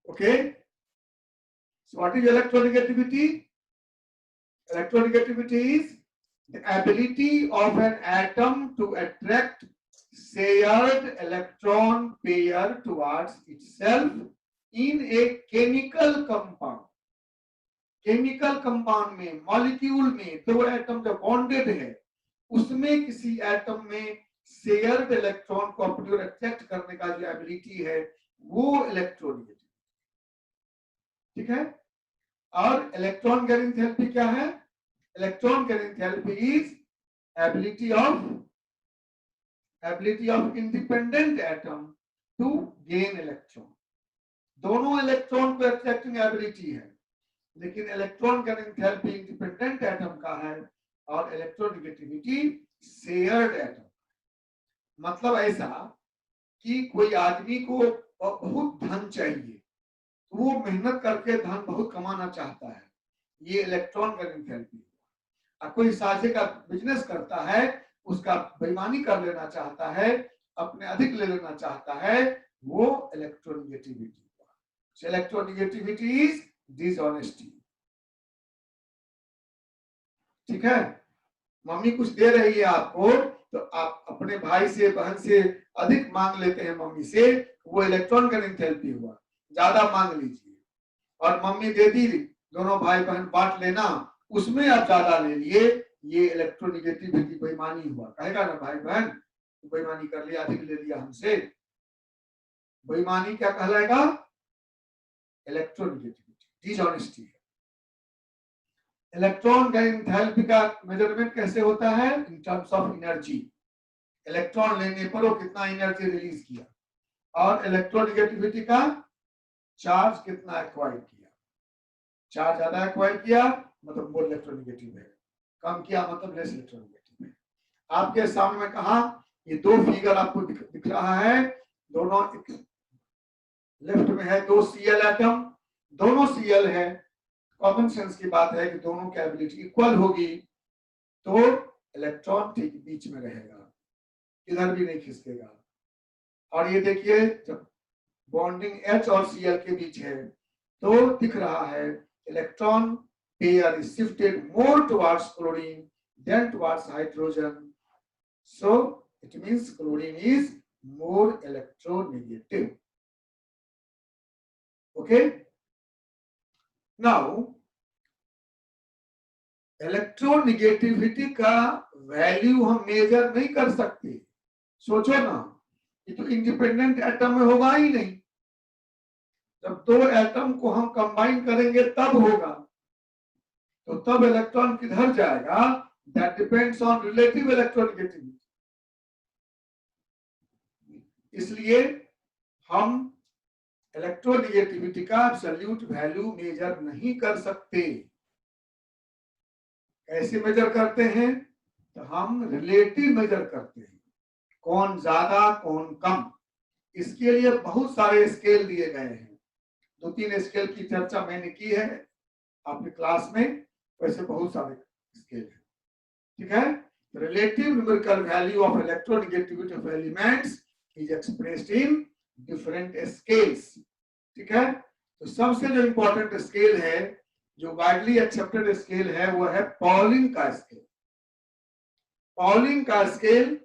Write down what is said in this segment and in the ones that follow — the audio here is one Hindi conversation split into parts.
Okay, so what is electronegativity? Electronegativity is the ability of an atom to attract shared electron pair towards itself in a chemical compound. Chemical compound में, मॉलिक्यूल में दो एटम जो बॉन्डेड है उसमें किसी एटम में शेयर्ड इलेक्ट्रॉन को अपनी ओर अट्रैक्ट करने का जो एबिलिटी है वो इलेक्ट्रोनेगेटिविटी, ठीक है। और इलेक्ट्रॉन गैरिंग थेरेपी क्या है? Electron gaining therapy is ability of independent atom to gain electron. दोनों इलेक्ट्रॉन को अट्रैक्टिंग एबिलिटी है, लेकिन electron gaining therapy independent atom का है और इलेक्ट्रोनेगेटिविटी शेयर्ड एटम। मतलब ऐसा कि कोई आदमी को बहुत धन चाहिए तो वो मेहनत करके धन बहुत कमाना चाहता है, ये इलेक्ट्रॉन गैरिंग थेरेपी। और कोई साझे का बिजनेस करता है, उसका बेईमानी कर लेना चाहता है, अपने अधिक ले लेना चाहता है, वो इलेक्ट्रोनेगेटिविटी। इलेक्ट्रोनेगेटिविटी इज डिसऑनेस्टी, ठीक है। मम्मी कुछ दे रही है आपको तो आप अपने भाई से बहन से अधिक मांग लेते हैं मम्मी से, वो इलेक्ट्रॉन गैरिंग थेरेपी हुआ। ज्यादा मांग लीजिए और मम्मी दे दी, दोनों भाई बहन बांट लेना, उसमें आप ज्यादा ले लिए, ये इलेक्ट्रोनेगेटिविटी बेईमानी हुआ। कहेगा ना भाई बहन बेईमानी कर लिया, अधिक ले लिया हमसे, बेईमानी क्या कहलाएगा? इलेक्ट्रोनेगेटिविटी, डिसऑनेस्टी है। इलेक्ट्रॉन गैरिंग थेरेपी का मेजरमेंट कैसे होता है? In terms of energy. Electron लेने पर वो कितना एनर्जी रिलीज किया, और इलेक्ट्रोनेगेटिविटी का चार्ज कितना एक्वायर किया। चार्ज ज्यादा एक्वायर किया मतलब वो इलेक्ट्रोनेगेटिव है, कम किया मतलब लेस इलेक्ट्रोनेगेटिव है। आपके सामने में कहा ये दो फिगर आपको दिख रहा है, दोनों लेफ्ट में है दो Cl एटम, दोनों Cl है। कॉमन सेंस की बात है कि दोनों की एबिलिटी इक्वल होगी तो इलेक्ट्रॉन ठीक बीच में रहेगा, इधर भी नहीं खिसकेगा। और ये देखिए जब बॉन्डिंग H और Cl के बीच है तो दिख रहा है electron pair is shifted more towards chlorine than towards hydrogen, so it means chlorine is more electronegative. Okay, now electronegativity का वैल्यू हम मेजर नहीं कर सकते। सोचो ना, ये तो इंडिपेंडेंट एटम में होगा ही नहीं, जब दो एटम को हम कंबाइन करेंगे तब होगा, तो तब इलेक्ट्रॉन किधर जाएगा? That depends on relative electronegativity. इसलिए हम इलेक्ट्रोनेगेटिविटी का एब्सोल्यूट वैल्यू मेजर नहीं कर सकते। कैसे मेजर करते हैं? तो हम रिलेटिव मेजर करते हैं, कौन ज्यादा कौन कम। इसके लिए बहुत सारे स्केल दिए गए हैं, दो तीन स्केल की चर्चा मैंने की है आपकी क्लास में, वैसे बहुत सारे स्केल है, ठीक है। Relative numerical value of electronegativity of elements is expressed in different scales, ठीक है। तो सबसे जो इंपॉर्टेंट स्केल है, जो वाइडली एक्सेप्टेड स्केल है, वो है पॉलिंग का स्केल। पॉलिंग का स्केल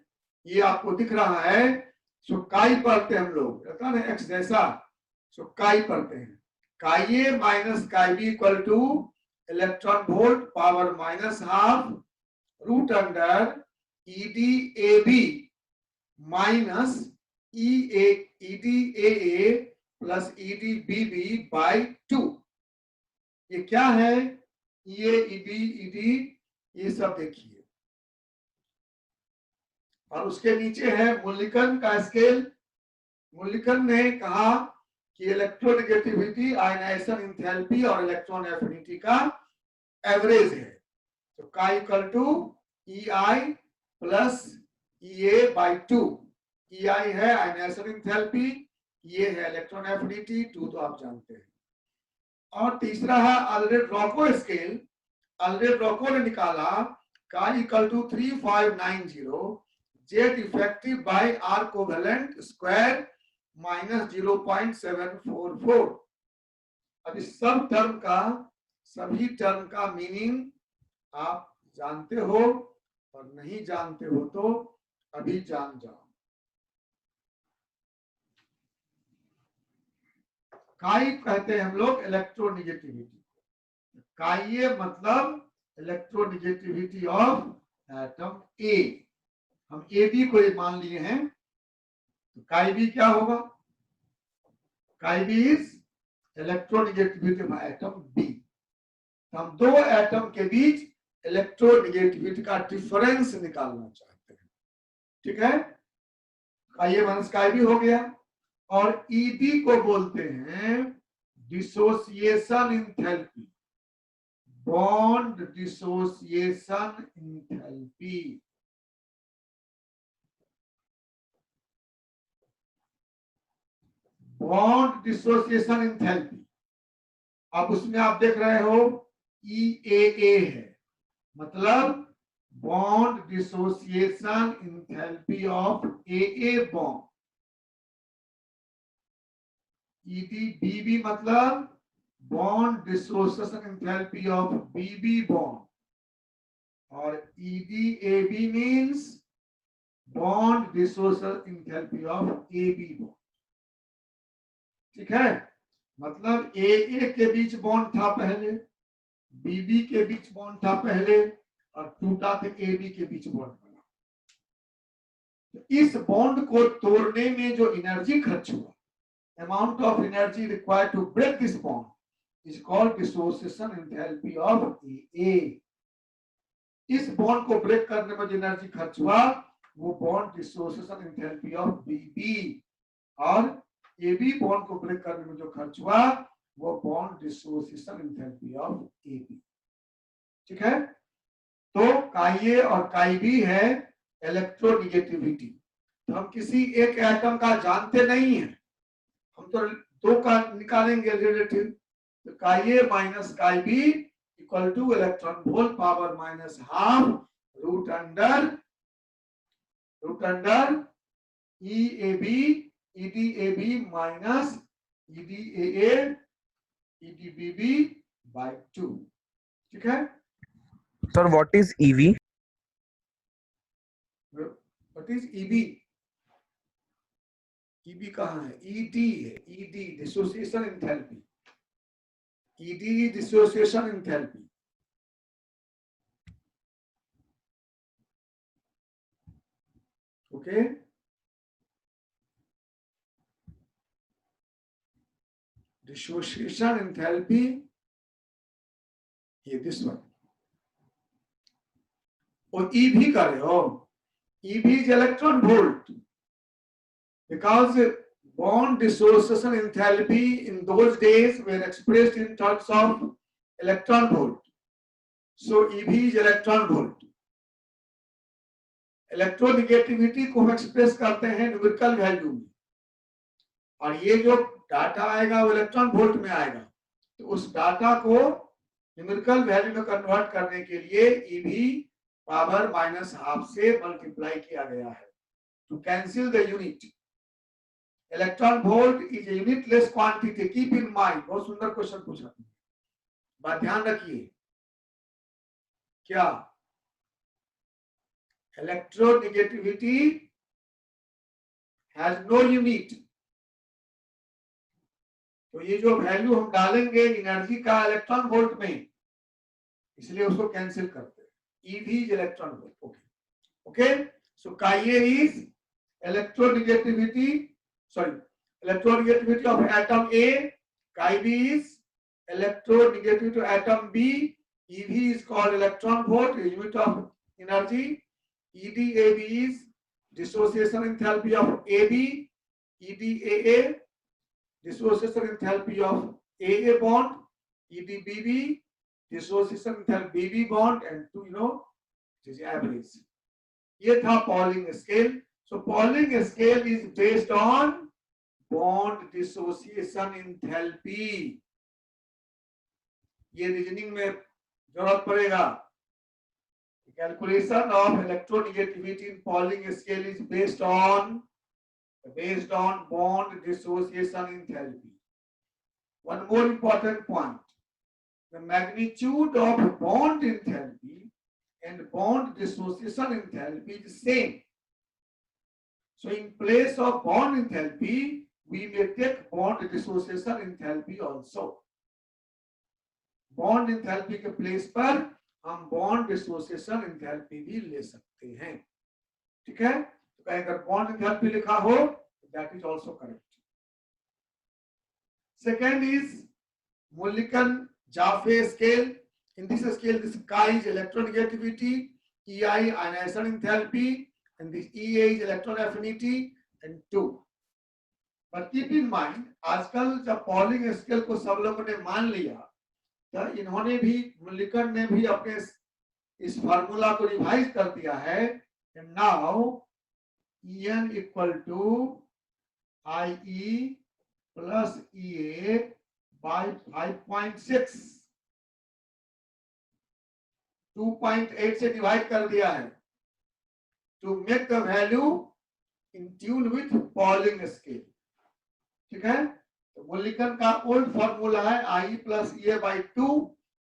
ये आपको दिख रहा है, सो काई पढ़ते हम लोग, रहता है एक्स जैसा, सो काई पढ़ते हैं, chi A minus chi B equal to electron volt power minus half root under ED AB minus ED AA plus ED BB by 2। ये क्या है? ये ED ये सब देखिए, और उसके नीचे है मुल्लिकन का स्केल। मुल्लिकन ने कहा कि इलेक्ट्रोनेगेटिविटी, आयनाइजेशन एंथैल्पी और इलेक्ट्रॉन एफिनिटी का एवरेज है, तो का equal to EI plus EA by 2। EI है आयनाइजेशन एंथैल्पी, ये है इलेक्ट्रॉन एफिनिटी 2 तो आप जानते हैं। और तीसरा है अल्रेड-रॉको स्केल। अल्रेड-रॉको ने निकाला का equal to 3590 Z effective by R covalent square minus 0.744। अब इस सभी टर्म का मीनिंग आप जानते हो और नहीं जानते हो तो अभी जान जाओ। काई कहते हैं हम लोग इलेक्ट्रोनिगेटिविटी। काई मतलब इलेक्ट्रोनिगेटिविटी ऑफ एटम ए। हम ए बी को मान लिए हैं, तो काई बी क्या होगा? Chi B is electronegativity of atom B. हम दो एटम के बीच इलेक्ट्रोनिगेटिविटी का डिफरेंस निकालना चाहते हैं, ठीक है? काई माइनस काई बी हो गया। और ईबी को बोलते हैं dissociation enthalpy, bond dissociation enthalpy. Bond dissociation enthalpy. अब उसमें आप देख रहे हो EAA है, मतलब bond dissociation enthalpy of AA bond. EDBB मतलब bond dissociation enthalpy of BB bond, और EDAB means bond dissociation enthalpy of AB bond, ठीक है? मतलब AA के बीच बॉन्ड था पहले, BB के बीच बॉन्ड था पहले, और टूटा तो AB के बीच बॉन्ड बना। तो इस बॉन्ड को तोड़ने में जो एनर्जी खर्च हुआ, amount of energy required to break this bond is called dissociation enthalpy of AA. इस बॉन्ड को ब्रेक करने में जो एनर्जी खर्च हुआ वो bond dissociation enthalpy of BB, और AB बॉन्ड को ब्रेक करने में जो खर्च हुआ वो bond dissociation enthalpy of AB, ठीक है? तो काई ए और काई बी है इलेक्ट्रोनिगेटिविटी। तो हम किसी एक एटम का जानते नहीं है, हम तो दो का निकालेंगे रिलेटिव। तो chi A minus chi B equal to electron volt power minus half root under EAB EDAB minus EDAA EDBB by 2, ठीक है? Sir, what is EV? What is EB? EB कहाँ है? ED है, ED dissociation enthalpy. ED dissociation enthalpy. Okay, dissociation enthalpy, ये दिस वन। और E भी कर रहे हो, E भी is electron volt, because bond dissociation enthalpy in those days were expressed in terms of electron volt. So EV is electron volt. Electronegativity को हम एक्सप्रेस करते हैं न्यूमेरिकल वैल्यू में, और ये जो डाटा आएगा वो इलेक्ट्रॉन वोल्ट में आएगा। तो उस डाटा को न्यूमेरिकल वैल्यू में कन्वर्ट करने के लिए ईवी पावर माइनस हाफ से मल्टीप्लाई किया गया है to cancel the unit. Electron volt is a unitless quantity, keep in mind. बहुत सुंदर क्वेश्चन पूछा, बात ध्यान रखिए। क्या इलेक्ट्रोनिगेटिविटी हैज नो यूनिट, तो ये जो वैल्यू हम डालेंगे एनर्जी का इलेक्ट्रॉन वोल्ट में, इसलिए उसको कैंसिल करते हैं। EV is electron volt. Okay okay, so chi is electronegativity, sorry, electronegativity of atom A, chi B is electronegativity to atom B, EV is called electron volt, unit of energy, EDAB is dissociation enthalpy of AB, EDAA dissociation enthalpy of AA bond, EDBB dissociation enthalpy BB bond, and to this is average. ये था Pauling scale. So Pauling scale is based on bond dissociation enthalpy. ये रीजनिंग में जरूरत पड़ेगा। Calculation of electronegativity in Pauling scale is based on bond dissociation enthalpy. one more important point. The magnitude of bond enthalpy and bond dissociation enthalpy is same. So in place of bond enthalpy, we may take bond dissociation enthalpy also. Bond enthalpy के प्लेस पर हम बॉन्ड डिसोसिएशन एंथैल्पी भी ले सकते हैं, ठीक है। तो कहीं अगर बॉन्ड एंथैल्पी लिखा हो that is also correct. Second is Mulliken Jaffe scale. In this scale this chi is electronegativity, ei ionization enthalpy, and this ea is electron affinity and 2. but keep in mind आजकल जब पॉलिंग स्केल को सब लोगों ने मान लिया तो इन्होंने भी मुल्लिकन ने भी अपने इस फार्मूला को रिवाइज कर दिया है। Now En equal to IE plus EA by 5.6, 2.8 से डिवाइड कर दिया है to make the value in tune with Pauling scale, ठीक है। तो मुल्लिकन का ओल्ड फॉर्मूला है I प्लस EA बाई 2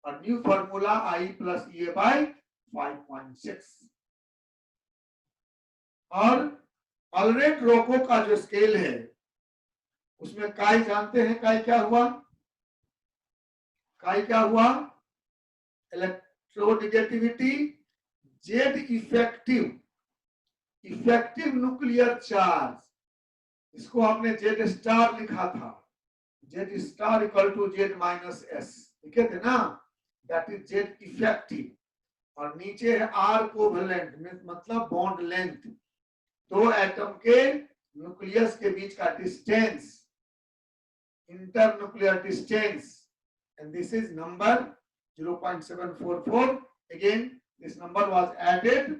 और new formula I plus EA by 5.6। और अल्रेट रोको का जो स्केल है उसमें काई जानते हैं, काई क्या हुआ, काई क्या हुआ, electronegativity Z effective, effective nuclear charge, इसको हमने जेड स्टार लिखा था, Z star equal to Z minus S लिखे थे ना, दैट इज जेड इफेक्टिव। और नीचे है आर कोवेलेंट मतलब बॉन्ड लेंथ, दो एटम के न्यूक्लियस के बीच का distance, internuclear distance, and this is number 0.744। Again this number was added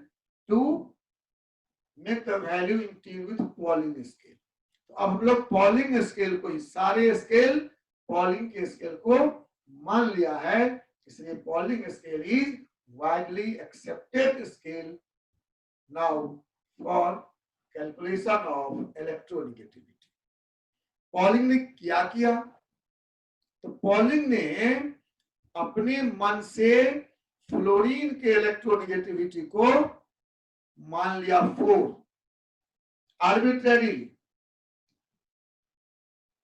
to make the value in tune with Pauling scale. तो अब हम लोग पॉलिंग स्केल को, सारे स्केल पॉलिंग के स्केल को मान लिया है, इसलिए polling scale is widely accepted scale now for calculation of electronegativity. Polling ने क्या किया, तो पॉलिंग ने अपने मन से फ्लोरीन के इलेक्ट्रोनेगेटिविटी को मान लिया 4 आर्बिट्रेरी।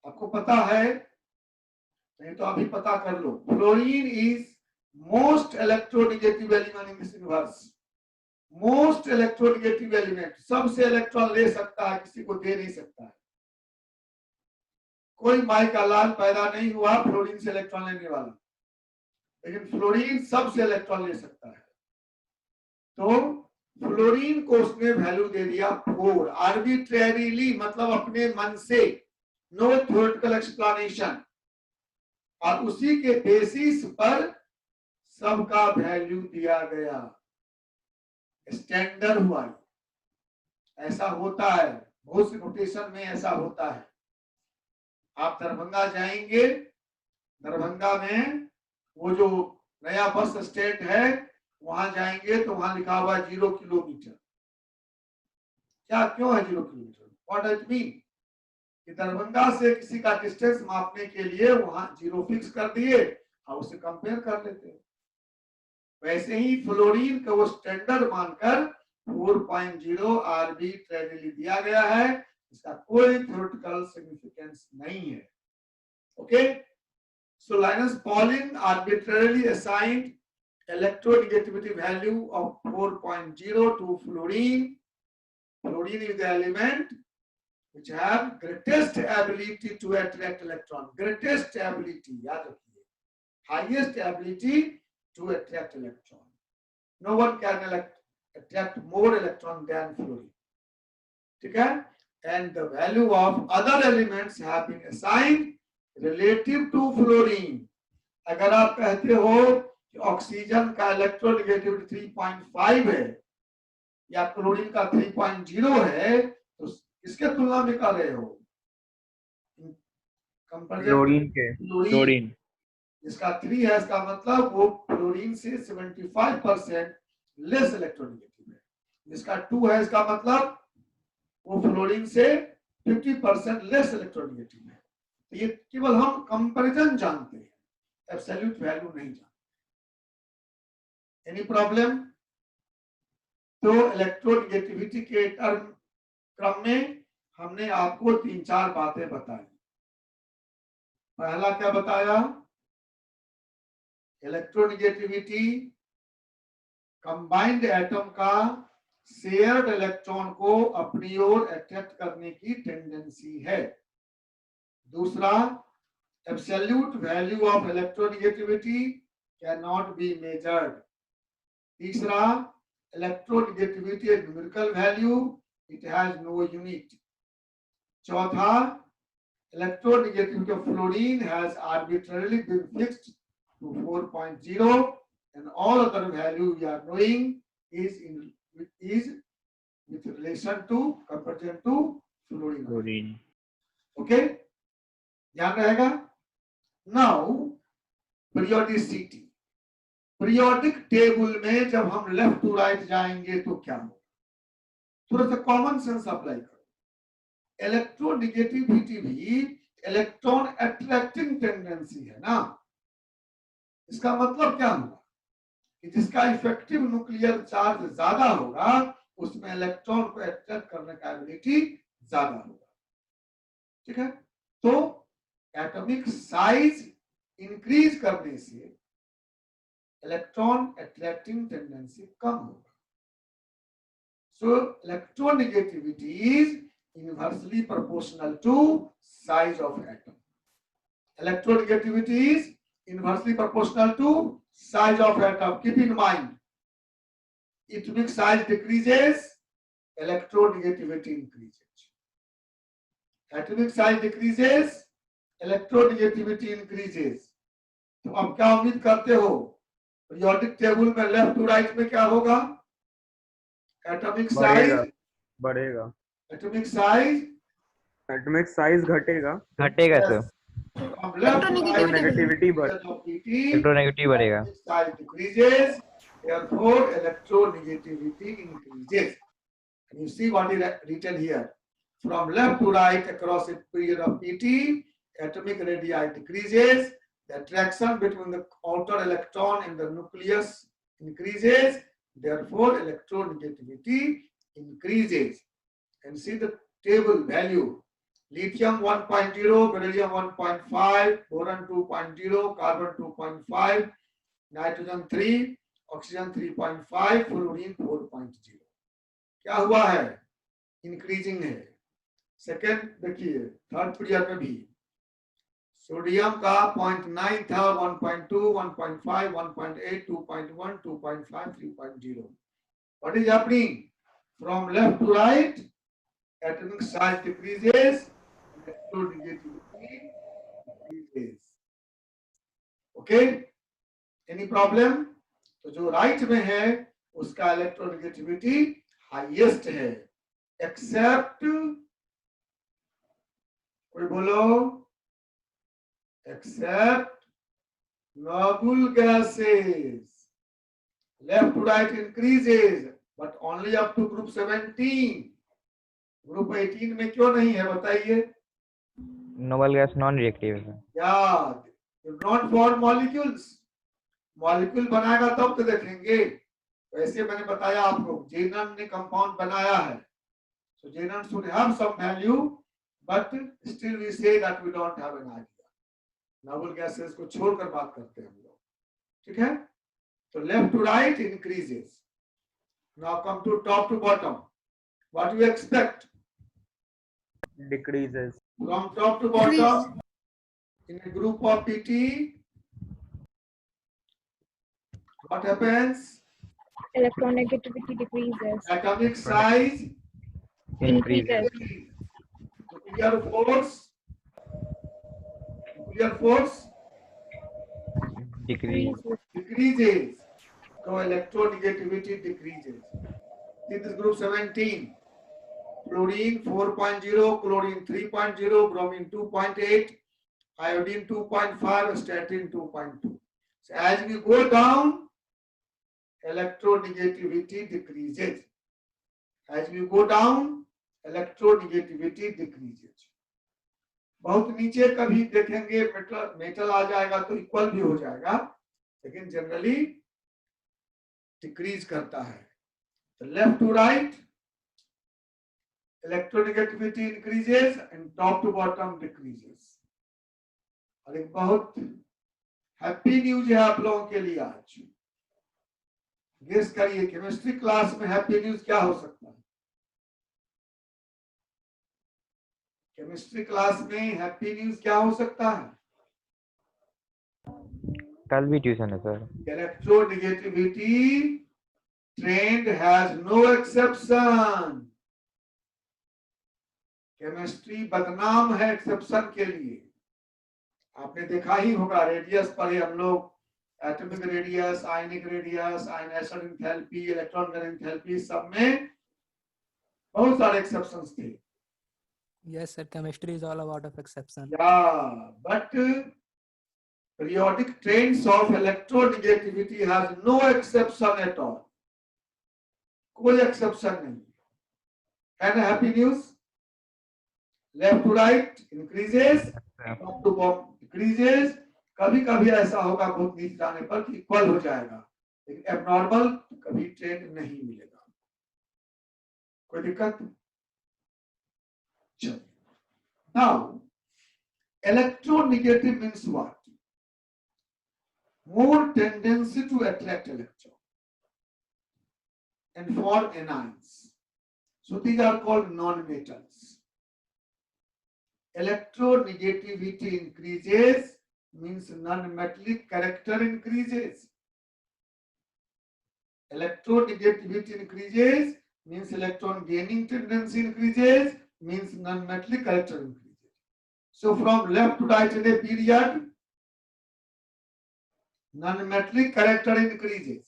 आपको पता है, नहीं तो अभी पता कर लो, fluorine is most electronegative element in this universe, most electronegative element, सबसे इलेक्ट्रॉन ले सकता है, किसी को दे नहीं सकता है। कोई माई का लाल पैदा नहीं हुआ फ्लोरीन से इलेक्ट्रॉन लेने वाला, लेकिन फ्लोरीन सबसे इलेक्ट्रॉन ले सकता है। तो फ्लोरीन को उसने वैल्यू दे दिया 4 आर्बिट्रेरीली, मतलब अपने मन से, नो थ्योरेटिकल एक्सप्लेनेशन, और उसी के बेसिस पर सबका वैल्यू दिया गया, स्टैंडर्ड हुआ। ऐसा होता है, बहुत सी नोटेशन में ऐसा होता है। आप दरभंगा जाएंगे, दरभंगा में वो जो नया बस स्टैंड है वहां जाएंगे तो वहां लिखा हुआ 0 किलोमीटर। क्या क्यों है 0 kilometre, what does it mean, कि दरभंगा से किसी का डिस्टेंस मापने के लिए वहां 0 फिक्स कर दिए और उसे कंपेयर कर लेते हैं। वैसे ही फ्लोरीन का वो स्टैंडर्ड मानकर 4.0 आर्बिट्रेरीली दिया गया है, इसका कोई थ्योरेटिकल सिग्निफिकेंस नहीं है। Okay, so Linus Pauling arbitrarily assigned electronegativity value of 4.0 to fluorine. Fluorine is the element which have greatest ability to attract electron, greatest ability, याद रखिए, highest ability to attract electron. No one can attract more electron than fluorine, ठीक है। And the value of other elements have been assigned relative to fluorine. अगर आप कहते हो कि ऑक्सीजन का इलेक्ट्रोनेगेटिविटी 3.5 है या क्लोरीन का 3.0 है, तो किसके तुलना में कर रहे हो, क्लोरीन के, क्लोरीन जिसका 3 है इसका मतलब वो क्लोरीन से 75% लेस इलेक्ट्रोनेगेटिव है, जिसका 2 है इसका मतलब वो फ्लोरीन से 50% लेस इलेक्ट्रोनेगेटिव है। तो ये केवल हम कंपैरिजन जानते हैं, एब्सोल्यूट वैल्यू नहीं जानते। Any problem? तो इलेक्ट्रोनेगेटिविटी के क्रम में हमने आपको 3-4 बातें बताई। पहला क्या बताया? इलेक्ट्रोनेगेटिविटी कंबाइंड एटम का शेयर्ड इलेक्ट्रॉन को अपनी ओर अट्रैक्ट करने की टेंडेंसी है। दूसरा, absolute value of electronegativity can not be measured. तीसरा, electronegativity is numerical value, it has no unit. चौथा, electronegativity of fluorine has arbitrarily been fixed to 4.0 and all other value we are knowing is with relation to comparison to fluorine. Okay, ध्यान रहेगा। Now periodicity, पीरियोडिक टेबल में जब हम लेफ्ट टू राइट जाएंगे तो क्या होगा? थोड़ा सा कॉमन सेंस अप्लाई करो। इलेक्ट्रोनेगेटिविटी भी इलेक्ट्रॉन अट्रैक्टिंग टेंडेंसी है ना। इसका मतलब क्या होगा कि जिसका इफेक्टिव न्यूक्लियर चार्ज ज्यादा होगा उसमें इलेक्ट्रॉन को अट्रैक्ट करने का एबिलिटी ज्यादा होगा। ठीक है, तो एटॉमिक साइज इंक्रीज करने से इलेक्ट्रॉन अट्रैक्टिंग टेंडेंसी कम होगा। So electronegativity is inversely proportional to size of atom. Electronegativity is inversely proportional to size of atom. Keep in mind, atomic size decreases, electronegativity increases. Atomic size decreases, electronegativity increases. तो अब क्या उम्मीद करते हो? पीरियोडिक टेबल में लेफ्ट टू राइट में क्या होगा? एटॉमिक साइज बढ़ेगा, एटॉमिक साइज घटेगा सर। इलेक्ट्रोनेगेटिविटी बढ़ेगा। Size decreases, therefore electronegativity increases. And you see what is written here. From left to right across a period of PT, atomic radii decreases, the attraction between the outer electron and the nucleus increases, therefore electronegativity increases. And see the table value. Lithium 1.0, beryllium 1.5, boron 2.0, carbon 2.5, nitrogen 3, oxygen 3.5, fluorine 4.0. क्या हुआ है? इंक्रीजिंग है। सेकेंड देखिए, थर्ड पीरियड में भी सोडियम का 0.9 था, 1.2, 1.5, 1.8, 2.1, 2.5, 3.0. What is happening? From left to right, atomic size decreases, electronegativity decreases. Okay? Any problem? तो जो राइट में है उसका इलेक्ट्रोनेगेटिविटी हाईएस्ट है, एक्सेप्ट, कोई बोलो, accept noble gases. Left to right increases, but only up to group 17. Group 18 में क्यों नहीं है बताइए? नोबल गैस नॉन रिएक्टिव है। याद, नॉट फॉर मॉलिक्यूल्स। मॉलिक्यूल बनाएगा तब तो देखेंगे। वैसे मैंने बताया आपको, जेनन ने कंपाउंड बनाया है, so जेनन should have some value, but still we say that we don't have an idea. Noble gases को छोड़कर बात करते हैं हम लोग। ठीक है, तो left to right increases. Now come to top to bottom, what you expect? decreases. From top to bottom, in a group of PT, what happens? Electronegativity decreases. Atomic size increases. Nuclear force decreases. So electronegativity decreases. This is group 17. Fluorine 4.0, chlorine 3.0, bromine 2.8, iodine 2.5, statin 2.2. So as we go down, electronegativity decreases. As we go down, electronegativity decreases. बहुत नीचे कभी देखेंगे मेटल आ जाएगा तो इक्वल भी हो जाएगा, लेकिन जनरली डिक्रीज करता है। तो left to right electronegativity increases and top to bottom decreases. और एक बहुत हैप्पी न्यूज है आप लोगों के लिए आज। गेस करिए केमिस्ट्री क्लास में हैप्पी न्यूज क्या हो सकता है? केमिस्ट्री क्लास में हैप्पी न्यूज क्या हो सकता है? कल भी ट्यूशन है sir. Electronegativity trend has no exception. Chemistry बदनाम है एक्सेप्शन के लिए। आपने देखा ही होगा, रेडियस पढ़े हम लोग, atomic radius, ionic radius, ionization enthalpy, electron gain enthalpy, सब में बहुत सारे एक्सेप्शंस थे। Yes, sir. Chemistry is all about of exception. Yeah, but periodic trends of electronegativity has no exception at all. कोई एक्सेप्शन नहीं है ना। Happy news, left to right increases, top to bottom decreases. कभी कभी ऐसा होगा बहुत नीचे जाने पर कि इक्वल हो जाएगा, लेकिन एबनॉर्मल कभी ट्रेंड नहीं मिलेगा। कोई दिक्कत? चलिए, now electronegative means what? More tendency to attract electron and form anions. So these are called non-metals. Electronegativity increases means non-metallic character increases. Electronegativity increases means electron gaining tendency increases, means non-metallic character increases. So from left to right in a period, non-metallic character increases,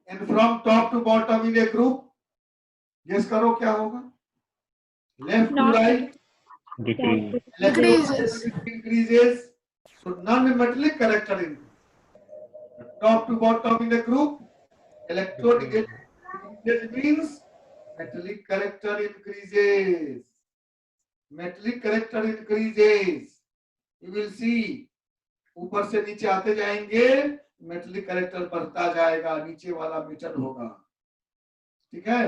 and from top to bottom in a group, guess करो क्या होगा? Left to right Decreases. increases, so non-metallic character increases. Top to bottom in a group, electronegativity means metallic character increases. Metallic character increases. You will see, ऊपर से नीचे आते जाएंगे, मेटलिक कैरेक्टर बढ़ता जाएगा, नीचे वाला मेटल होगा। ठीक है?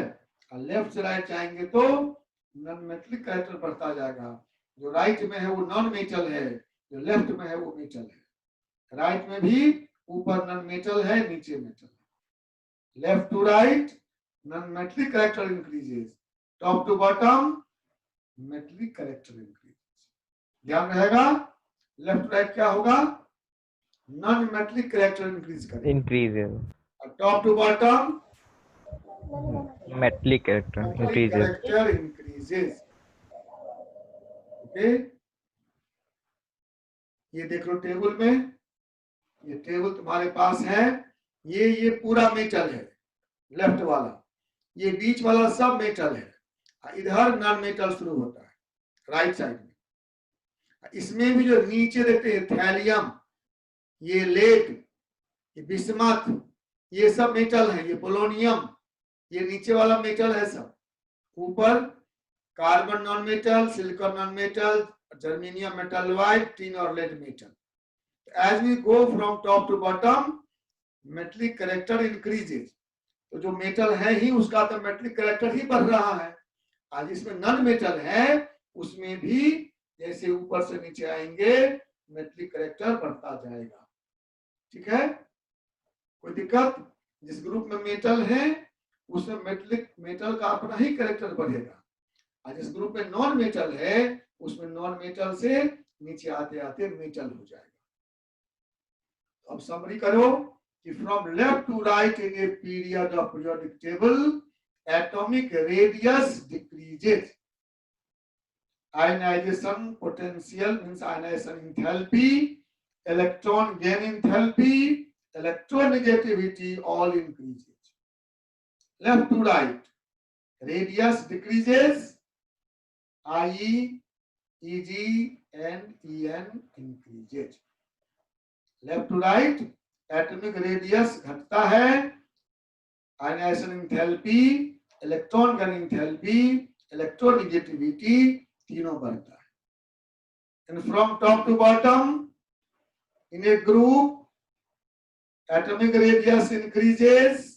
और लेफ्ट से राइट जाएंगे तो नॉन मेटलिक कैरेक्टर बढ़ता जाएगा। जो राइट में है वो नॉन मेटल है, जो लेफ्ट में है वो मेटल है। राइट में भी ऊपर नॉन मेटल है, नीचे मेटल है। Left to right non metallic character increases, top to bottom metallic character increases. ध्यान रहेगा, लेफ्ट राइट क्या होगा? नॉन मेटलिक कैरेक्टर इंक्रीज करेगा, इंक्रीजेस, और top to bottom metallic character increases. Character increases. Okay, ये देख लो टेबल में, ये टेबल तुम्हारे पास है, ये पूरा मेटल है, लेफ्ट वाला, ये बीच वाला सब मेटल है, इधर नॉन मेटल शुरू होता है राइट साइड में। इसमें भी जो नीचे देखते हैं थैलियम, ये लेड, ये बिस्मथ, ये सब मेटल है। ये पोलोनियम, ये नीचे वाला मेटल है सब। ऊपर carbon non metal, silicon non metal, germanium metal white, tin और lead metal. As we go from top to bottom metallic character increases. तो जो मेटल है ही उसका तो मेटलिक कैरेक्टर ही बढ़ रहा है। आज इसमें नॉन मेटल है उसमें भी जैसे ऊपर से नीचे आएंगे मेटलिक कैरेक्टर बढ़ता जाएगा। ठीक है? कोई दिक्कत? जिस ग्रुप में मेटल है उसमें मेटल का अपना ही कैरेक्टर बढ़ेगा, और जिस ग्रुप में नॉन मेटल है उसमें नॉन मेटल से नीचे आते आते मेटल हो जाएगा। तो अब समरी करो कि from left to right in a period of periodic table atomic radius decreases. Ionization potential means ionization enthalpy, electron gain enthalpy, electronegativity all increases. Left to right, radius decreases, IE, EG and EN increases. Left to right, atomic radius घटता है, ionization enthalpy, electron gain enthalpy, electronegativity तीनों बढ़ता है। and from top to bottom in a group atomic radius increases,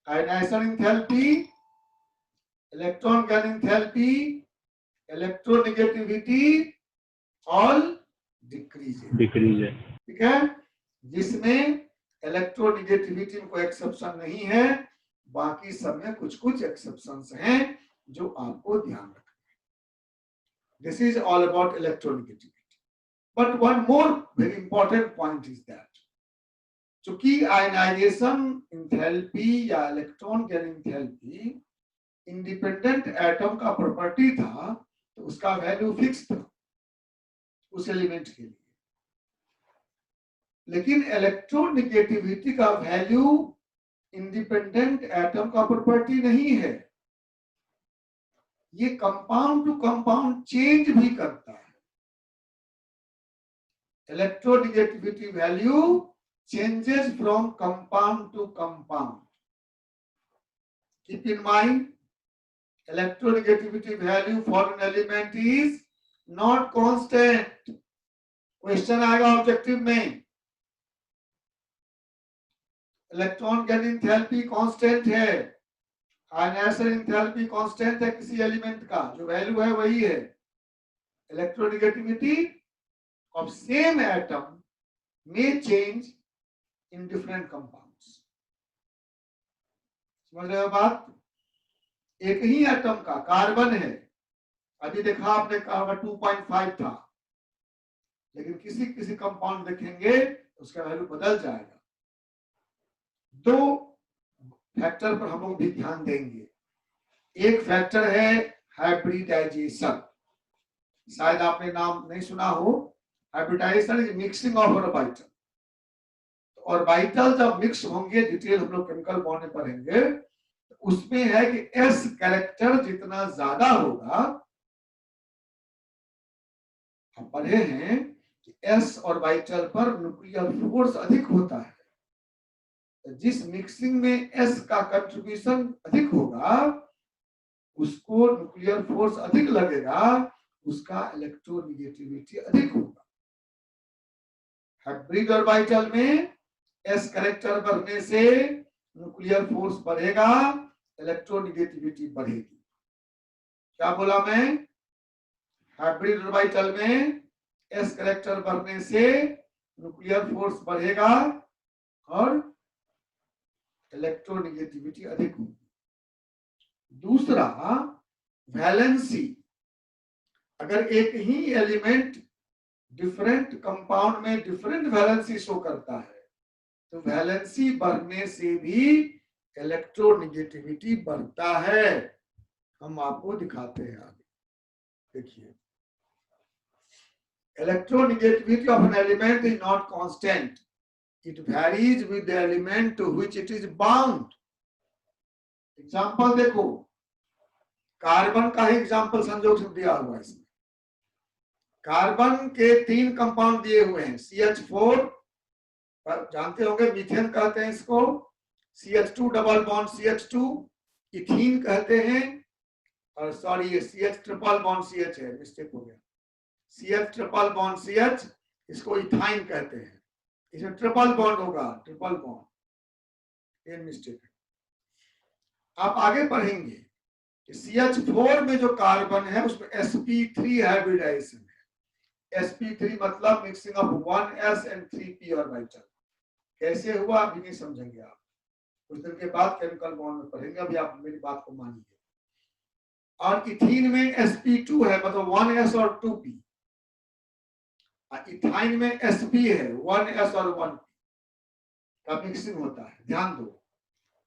ionization enthalpy, electron gain enthalpy, electronegativity all decreases. ठीक है, जिसमें इलेक्ट्रोनेगेटिविटी में कोई एक्सेप्शन नहीं है, बाकी सब में कुछ कुछ एक्सेप्शंस हैं जो आपको ध्यान रखना है. This is all about electronegativity. But one more very important point is that चूंकि आयनाइजेशन इंथैल्पी या electron gain enthalpy independent atom का प्रॉपर्टी था, तो उसका वैल्यू फिक्स था उस एलिमेंट के लिए. लेकिन इलेक्ट्रोनेगेटिविटी का वैल्यू इंडिपेंडेंट एटम का प्रॉपर्टी नहीं है, ये कंपाउंड टू कंपाउंड चेंज भी करता है. Electronegativity value changes from compound to compound. Keep in mind, electronegativity value for an element is not constant. Question आएगा ऑब्जेक्टिव में, इलेक्ट्रॉन गेन एंथैल्पी कांस्टेंट है, आयनाइजेशन एंथैल्पी कांस्टेंट है किसी एलिमेंट का, जो वैल्यू है वही है. Electronegativity of same atom may change in different compounds. समझ रहे हो बात? एक ही एटम का कार्बन है, अभी देखा आपने कार्बन 2.5 था, लेकिन किसी किसी कंपाउंड देखेंगे उसका वैल्यू बदल जाएगा. दो फैक्टर पर हम लोग भी ध्यान देंगे. एक फैक्टर है हाइब्रिडाइजेशन, शायद आपने नाम नहीं सुना हो. Hybridization is mixing of orbital. Orbital जब मिक्स होंगे, डिटेल हम लोग केमिकल बॉन्ड में पढ़ेंगे, उसमें है कि एस कैरेक्टर जितना ज्यादा होगा, हम पढ़े हैं कि एस ऑर्बिटल पर न्यूक्लियर फोर्स अधिक होता है. जिस मिक्सिंग में एस का कंट्रीब्यूशन अधिक होगा, उसको न्यूक्लियर फोर्स अधिक लगेगा, उसका इलेक्ट्रोनेगेटिविटी अधिक होगा. हाइब्रिड ऑर्बिटल में एस कैरेक्टर बढ़ने से न्यूक्लियर फोर्स बढ़ेगा, इलेक्ट्रोनेगेटिविटी बढ़ेगी. क्या बोला मैं? हाइब्रिड ऑर्बिटल में एस कैरेक्टर बढ़ने से न्यूक्लियर फोर्स बढ़ेगा और इलेक्ट्रोनेगेटिविटी अधिक होगी. दूसरा, वैलेंसी. अगर एक ही एलिमेंट डिफरेंट कंपाउंड में डिफरेंट वैलेंसी शो करता है, तो वैलेंसी बढ़ने से भी इलेक्ट्रोनेगेटिविटी बढ़ता है. हम आपको दिखाते हैं आगे. देखिए, electronegativity of an element is not constant. It varies with the element to which it is bound. Example देखो, कार्बन का ही एग्जांपल संयोग से दिया हुआ है. इसमें कार्बन के 3 कंपाउंड दिए हुए हैं. CH4 जानते होंगे, मीथेन कहते हैं इसको. CH2 double bond CH2 ethene कहते हैं. और सॉरी, ये CH ट्रिपल बॉन्ड CH है, मिस्टेक हो गया. CH ट्रिपल बॉन्ड CH, इसको इथाइन कहते हैं. इसमें ट्रिपल बॉन्ड होगा, ट्रिपल बॉन्ड, ये मिस्टेक है. आप आगे पढ़ेंगे कि CH4 में जो कार्बन है उसमें sp3 हाइब्रिडाइजेशन है. sp3 मतलब mixing of 1s and 3p orbital. कैसे हुआ अभी नहीं समझेंगे आप, कुछ दिन के बाद केमिकल बॉन्ड में पढ़ेंगे. अभी आप मेरी बात को मानिए. और इथीन में sp2 है, मतलब 1s और 2p. इथाइन में sp है, 1s और 1p का मिक्सिंग होता है. ध्यान दो,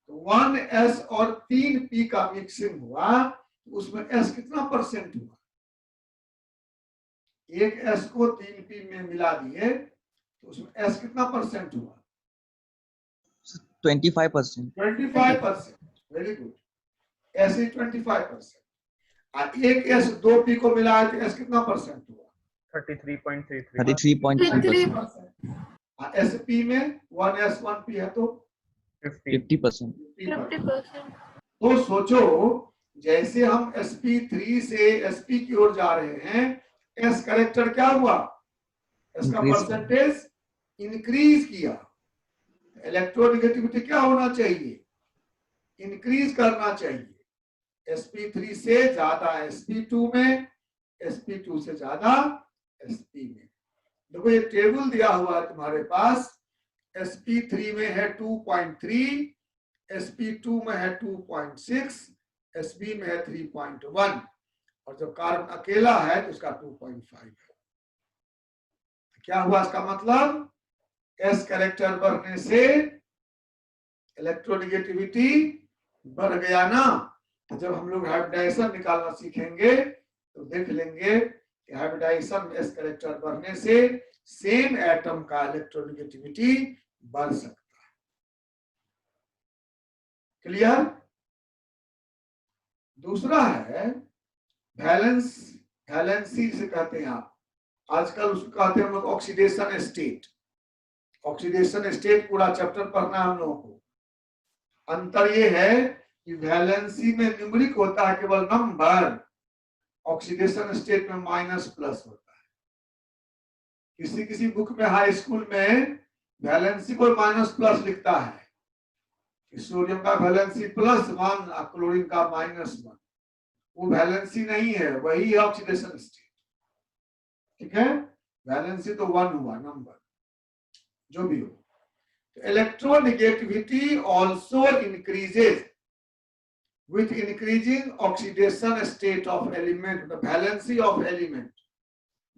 तो 1s और 3p का मिक्सिंग हुआ, तो उसमें s कितना परसेंट हुआ? एक s को 3p में मिला दिए तो उसमें s कितना परसेंट हुआ? 25%. 25%. Very good. s is 25%. एक s 2p को मिला है तो s कितना परसेंट हुआ? 33.3%. sp में 1s 1p है तो 50%. 50%. तो सोचो जैसे हम sp3 से sp की ओर जा रहे हैं, s कैरेक्टर क्या हुआ, इसका परसेंटेज इंक्रीज किया। इलेक्ट्रोनेगेटिविटी क्या होना चाहिए, इंक्रीज करना चाहिए। sp3 से ज्यादा sp2 में, sp2 से ज्यादा sp में। देखो ये टेबल दिया हुआ है तुम्हारे पास, sp3 में है 2.3, sp2 में है 2.6, sp में है 3.1, और जब कार्बन अकेला है तो उसका 2.5 है। क्या हुआ इसका मतलब, s कैरेक्टर बढ़ने से इलेक्ट्रोनेगेटिविटी बढ़ गया ना। तो जब हम लोग हाइब्रिडाइजेशन निकालना सीखेंगे तो देख लेंगे कि हाइब्रिडाइजेशन में s कैरेक्टर बढ़ने से सेम एटम का इलेक्ट्रोनेगेटिविटी बढ़ सकता है। क्लियर। दूसरा है वैलेंस, वैलेंसी से कहते हैं आप, आजकल उसको कहते हैं हम लोग ऑक्सीडेशन स्टेट। ऑक्सीडेशन स्टेट पूरा चैप्टर पढ़ना है हम लोगों को। अंतर ये है कि वैलेंसी में न्यूमेरिक होता है केवल नंबर, ऑक्सीडेशन स्टेट में माइनस प्लस होता है। किसी किसी बुक में हाई स्कूल में वैलेंसी को माइनस प्लस लिखता है, सोडियम का वैलेंसी +1 और क्लोरीन का -1, वो वैलेंसी नहीं है, वही है ऑक्सीडेशन स्टेट। ठीक है, वैलेंसी तो 1 हुआ नंबर, जो भी हो। Electronegativity also increases with increasing oxidation state of element, the valency of element।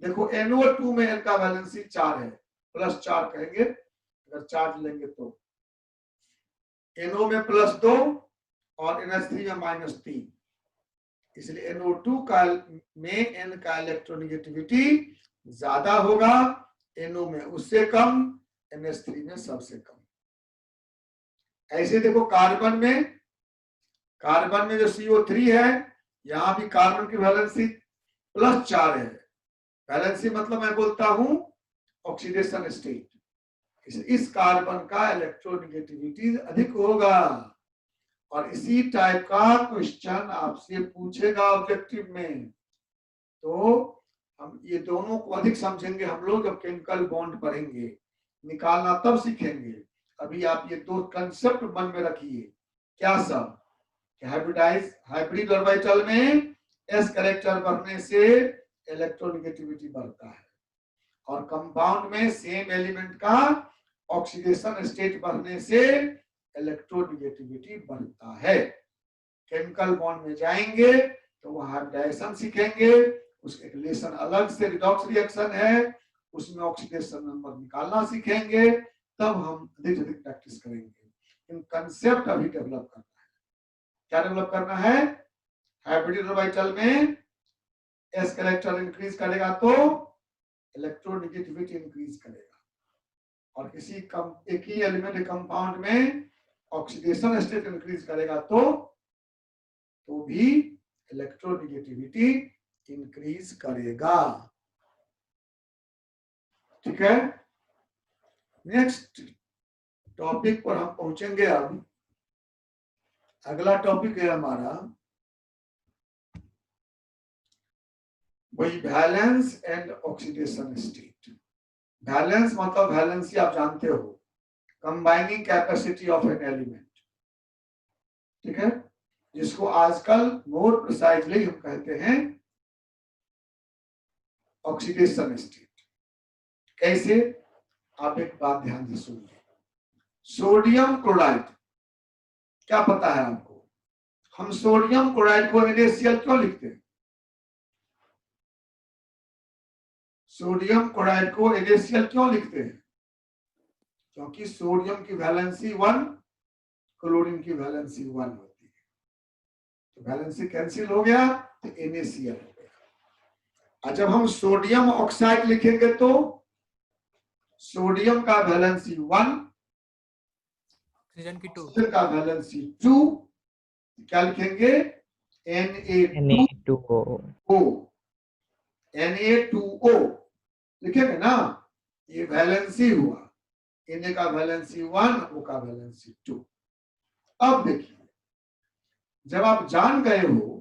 देखो NO2 में इनका वैलेंसी 4 है, +4 कहेंगे अगर चार्ज लेंगे तो। NO में +2 और NH3 में -3, इसलिए NO2 का में N का इलेक्ट्रोनेगेटिविटी ज्यादा होगा, NO में उससे कम, NH3 में सबसे कम। ऐसे देखो कार्बन में जो CO3 है, यहां भी कार्बन की वैलेंसी +4 है। वैलेंसी मतलब मैं बोलता हूं ऑक्सीडेशन स्टेट, इस कार्बन का इलेक्ट्रोनेगेटिविटी अधिक होगा। और इसी टाइप का क्वेश्चन आपसे पूछेगा ऑब्जेक्टिव में। तो हम ये दोनों को अधिक समझेंगे हम लोग जब केमिकल बॉन्ड पढ़ेंगे, निकालना तब सीखेंगे। अभी आप ये दो कंसेप्ट मन में रखिए। क्या सब, हाइब्रिड ऑर्बिटल में s कैरेक्टर बढ़ने से इलेक्ट्रोनेगेटिविटी बढ़ता है, और कंपाउंड में सेम एलिमेंट का ऑक्सीडेशन स्टेट बढ़ने से इलेक्ट्रोनेगेटिविटी बढ़ता है। केमिकल बॉन्ड में जाएंगे तो वहां हाइब्रिडाइजेशन सीखेंगे, उसके रिलेशन अलग से रिडॉक्स रिएक्शन है, उसमें ऑक्सीडेशन नंबर निकालना सीखेंगे, तब हम अधिक अधिक प्रैक्टिस करेंगे। इन कंसेप्ट अभी डेवलप करना है। क्या डेवलप करना है, हाइब्रिड ऑर्बिटल में s कैरेक्टर इंक्रीज करेगा तो इलेक्ट्रोनेगेटिविटी इंक्रीज करेगा, और किसी एक ही एलिमेंट कंपाउंड में ऑक्सीडेशन स्टेट इंक्रीज करेगा तो भी इलेक्ट्रोनेगेटिविटी इंक्रीज करेगा। ठीक है, नेक्स्ट टॉपिक पर हम पहुंचेंगे। अब अगला टॉपिक है हमारा वही valence and oxidation state. Valence मतलब वैलेंसी आप जानते हो, combining capacity of an element. ठीक है, जिसको आजकल मोर प्रिसाइजली हम कहते हैं ऑक्सीडेशन स्टेट। कैसे, आप एक बात ध्यान से सुनिए। सोडियम क्लोराइड, क्या पता है आपको, हम सोडियम क्लोराइड को NaCl क्यों लिखते हैं? सोडियम क्लोराइड को NaCl क्यों लिखते हैं? क्योंकि सोडियम की वैलेंसी 1, क्लोरीन की वैलेंसी 1 होती है, तो वैलेंसी कैंसिल हो गया तो NaCl हो गया। और जब हम सोडियम ऑक्साइड लिखेंगे तो सोडियम का वैलेंसी 1, ऑक्सीजन की 2, ऑक्सीजन का वैलेंसी 2, क्या लिखेंगे Na2O, Na2O लिखेंगे ना, ये वैलेंसी हुआ, Na का वैलेंसी 1, O का वैलेंसी 2। अब देखिए जब आप जान गए हो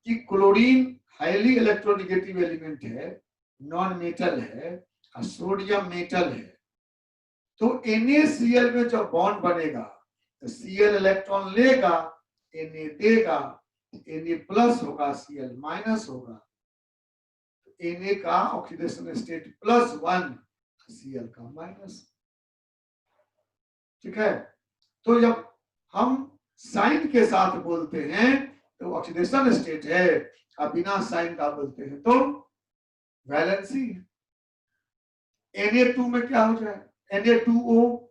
कि क्लोरीन हाईली इलेक्ट्रोनेगेटिव एलिमेंट है, नॉन मेटल है, और सोडियम मेटल है, तो NaCl में जब बॉन्ड बनेगा तो Cl इलेक्ट्रॉन लेगा, Na देगा, Na प्लस होगा, Cl माइनस होगा, Na का ऑक्सीडेशन स्टेट +1, Cl का माइनस। ठीक है, तो जब हम साइन के साथ बोलते हैं तो ऑक्सीडेशन स्टेट है, और बिना साइन का बोलते हैं तो वैलेंसी। Na2 में क्या हो जाए, Na2O,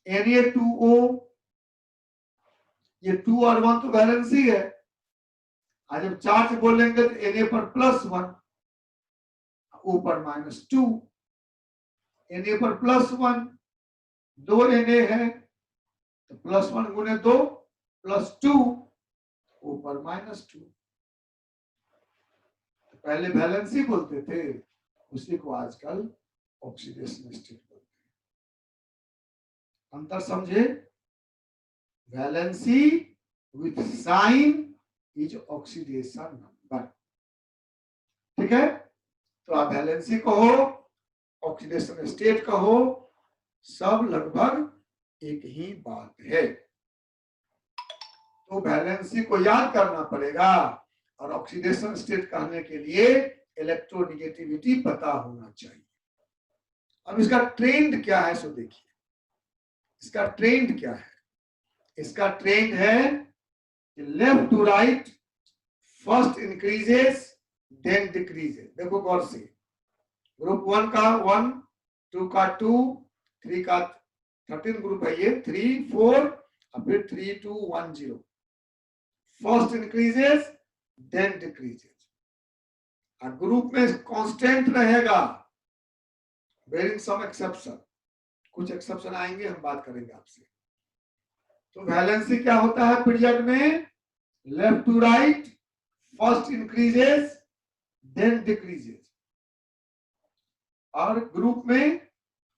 Na2O, ये 2 और 1 तो वैलेंसी है। आज जब चार्ज बोलेंगे तो Na पर +1, O पर -2, Na पर +1, 2 Na है तो +1 गुने 2 +2, O पर -2। तो पहले वैलेंसी बोलते थे, उसी को आजकल ऑक्सीडेशन स्टेट बोलते हैं। अंतर समझे? Valency with sign is oxidation number. ठीक है, तो आप वैलेंसी कहो, ऑक्सीडेशन स्टेट कहो, सब लगभग एक ही बात है। तो वैलेंसी को याद करना पड़ेगा, और ऑक्सीडेशन स्टेट कहने के लिए इलेक्ट्रोनेगेटिविटी पता होना चाहिए। अब इसका ट्रेंड क्या है, सो देखिए इसका ट्रेंड क्या है। इसका ट्रेंड है कि left to right first increases then decreases. देखो गौर से, ग्रुप 1 का 1, 2 का 2, 3 का 13 ग्रुप है ये, 3 4 और फिर 3 2 1 0। फर्स्ट इंक्रीजेस देन डिक्रीजेस, और ग्रुप में कांस्टेंट रहेगा, बेरिंग सम एक्सेप्शन। कुछ एक्सेप्शन आएंगे, हम बात करेंगे आपसे। तो वैलेंसी क्या होता है पीरियड में, left to right first increases then decreases, और ग्रुप में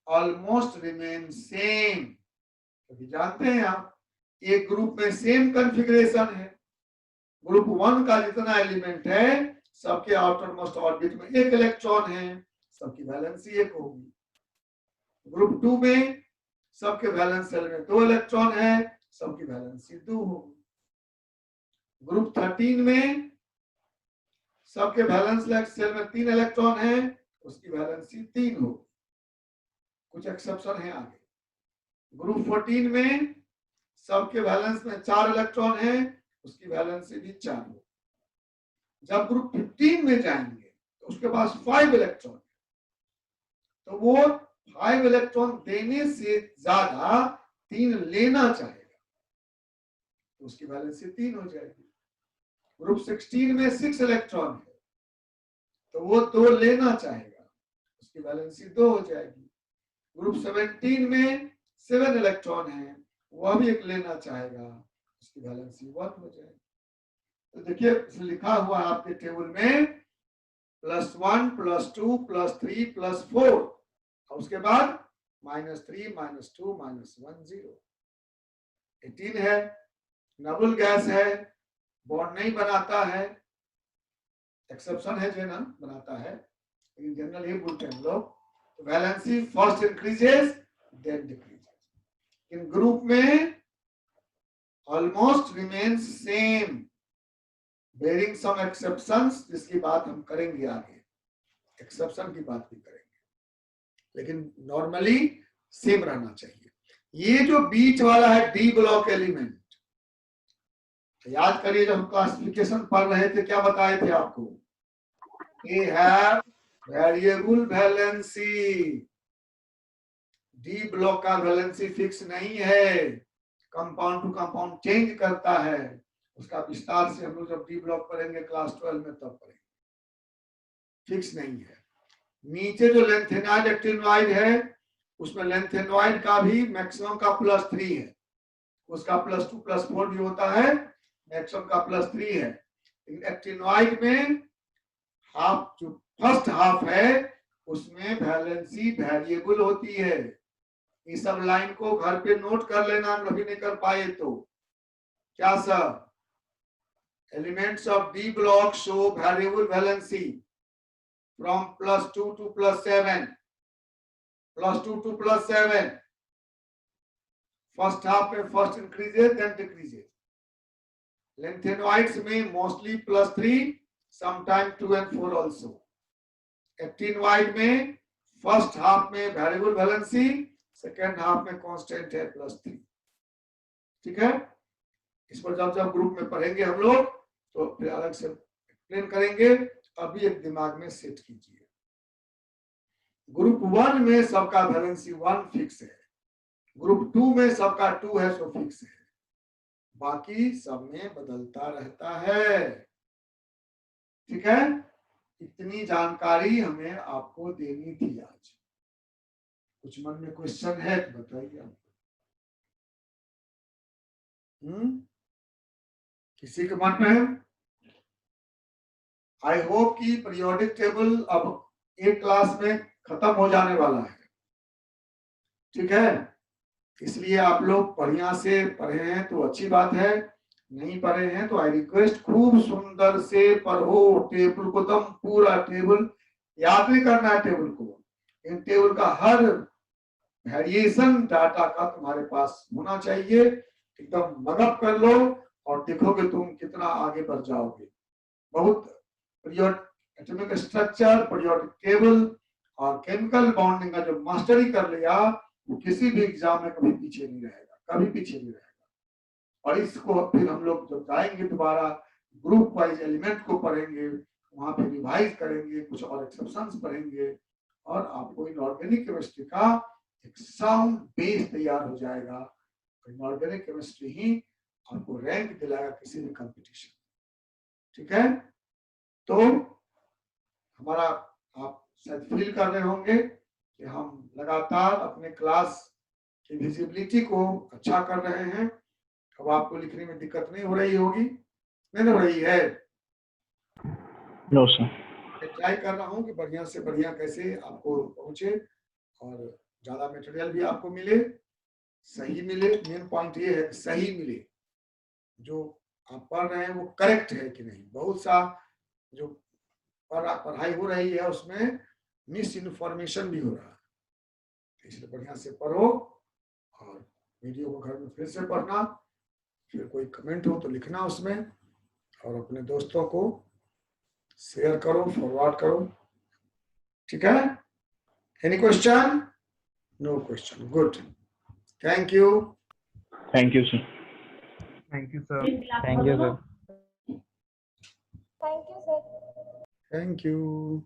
ऑलमोस्ट रिमेन सेम। तो जानते हैं आप, एक ग्रुप में सेम कॉन्फ़िगरेशन है, ग्रुप 1 का जितना एलिमेंट है सबके आउटर मोस्ट ऑर्बिट में 1 इलेक्ट्रॉन है, सबकी वैलेंसी 1 होगी। ग्रुप 2 में सबके वैलेंस सेल में 2 इलेक्ट्रॉन है, सबकी वैलेंसी 2 होगी। ग्रुप 13 में सबके वैलेंस सेल में 3 इलेक्ट्रॉन है, उसकी वैलेंसी 3 होगी। कुछ एक्सेप्शन है आगे। ग्रुप 14 में सबके वैलेंस में 4 इलेक्ट्रॉन है, उसकी वैलेंसी भी 4 होगी। जब ग्रुप 15 में जाएंगे तो उसके पास 5 इलेक्ट्रॉन है, तो वो 5 इलेक्ट्रॉन देने से ज्यादा 3 लेना चाहेगा, तो उसकी वैलेंसी 3 हो जाएगी। ग्रुप 16 में 6 इलेक्ट्रॉन है, तो वो 2 लेना चाहेगा, उसकी वैलेंसी 2 हो जाएगी। ग्रुप 17 में 7 इलेक्ट्रॉन है, वह भी 1 लेना चाहेगा, उसकी वैलेंसी 1 हो जाएगी। तो देखिए लिखा हुआ है आपके टेबल में +1 +2 +3 +4, और उसके बाद -3 -2 -1 0। 18 है, नबुल गैस है, बॉन्ड नहीं बनाता है, एक्सेप्शन है जो ना बनाता है, लेकिन जनरल ये बोलते हैं हम लोग। Valency first increases then decreases. इन ग्रुप में almost remain same, bearing some exceptions, जिसकी बात हम करेंगे आगे, एक्सेप्शन की बात भी करेंगे, लेकिन नॉर्मली सेम रहना चाहिए। ये जो बीच वाला है डी ब्लॉक एलिमेंट, याद करिए जब हम क्लासिफिकेशन पढ़ रहे थे क्या बताए थे आपको, ये है वेरिएबल वैलेंसी। डी ब्लॉक का वैलेंसी फिक्स नहीं है, कंपाउंड टू कंपाउंड चेंज करता है। उसका विस्तार से हम लोग जब डी ब्लॉक पढ़ेंगे क्लास 12 में तब पढ़ेंगे, फिक्स नहीं है। नीचे जो लेंथेनॉइड एक्टिनॉइड है उसमें लेंथेनॉइड का भी मैक्सिमम का +3 है, उसका +2 +4 भी होता है, मैक्सिमम का +3 है। लेकिन एक्टिनॉइड में हाफ, जो फर्स्ट हाफ है उसमें वैलेंसी वेरिएबल होती है। ये सब लाइन को घर पे नोट कर लेना, कभी नहीं कर पाए तो। क्या sir? Elements of D block show variable valency from +2 to +7. +2 to +7. First half में first increases then decreases. Lanthanoids में mostly +3, sometimes 2 and 4 also. Actinoid में first half में variable valency, second half में constant है +3. ठीक है? इस पर जब जब ग्रुप में पढ़ेंगे हम लोग तो फिर अलग से एक्सप्लेन करेंगे. अभी एक दिमाग में सेट कीजिए. ग्रुप 1 में सबका वैलेंसी 1 फिक्स है. ग्रुप 2 में सबका 2 है सो फिक्स है. बाकी सब में बदलता रहता है. ठीक है? इतनी जानकारी हमें आपको देनी थी आज. कुछ मन में क्वेश्चन है तो बताइए. किसी के मन में है? आई होप कि पीरियोडिक टेबल अब एक क्लास में खत्म हो जाने वाला है. ठीक है? इसलिए आप लोग बढ़िया से पढ़े हैं तो अच्छी बात है. नहीं पढ़े हैं तो आई रिक्वेस्ट खूब सुंदर से पढ़ो. टेबल को दम पूरा टेबल याद नहीं करना है. टेबल को, इन टेबल का हर वेरिएशन डाटा का तुम्हारे पास होना चाहिए. एकदम मदद कर लो और देखोगे तुम कितना आगे बढ़ जाओगे. बहुत एटॉमिक स्ट्रक्चर, पीरियोडिक टेबल और केमिकल बॉन्डिंग का जो मास्टरी कर लिया वो किसी भी एग्जाम में कभी पीछे नहीं रहेगा. कभी पीछे नहीं रहेगा. और इसको फिर हम लोग जब जाएंगे दोबारा ग्रुप वाइज एलिमेंट को पढ़ेंगे, वहां पे रिवाइज करेंगे, कुछ और एक्सेप्शंस पढ़ेंगे और आपको इनऑर्गेनिक केमिस्ट्री का एक साउंड बेस तैयार हो जाएगा. इनऑर्गेनिक केमिस्ट्री ही आपको रैंक दिलाएगा किसी भी कंपटीशन. ठीक है? तो हमारा आप शायद फील कर रहे होंगे कि हम लगातार अपने क्लास की विजिबिलिटी को अच्छा कर रहे हैं. अब आपको लिखने में दिक्कत नहीं हो रही होगी? नहीं हो रही है? No sir. मैं ट्राई कर रहा हूँ कि बढ़िया से बढ़िया कैसे आपको पहुंचे और ज्यादा मटेरियल भी आपको मिले, सही मिले. मेन पॉइंट ये है कि सही मिले. जो आप पढ़ रहे हैं वो करेक्ट है कि नहीं. बहुत सा जो पढ़ाई हो रही है उसमें मिस इन्फॉर्मेशन भी हो रहा है. इसलिए बढ़िया से पढ़ो और वीडियो को घर में फिर से पढ़ना. फिर कोई कमेंट हो तो लिखना उसमें और अपने दोस्तों को शेयर करो, फॉरवर्ड करो. ठीक है? Any question? No question. Good. Thank you. Thank you sir. Thank you, sir. Thank you, sir. Thank you, sir. Thank you.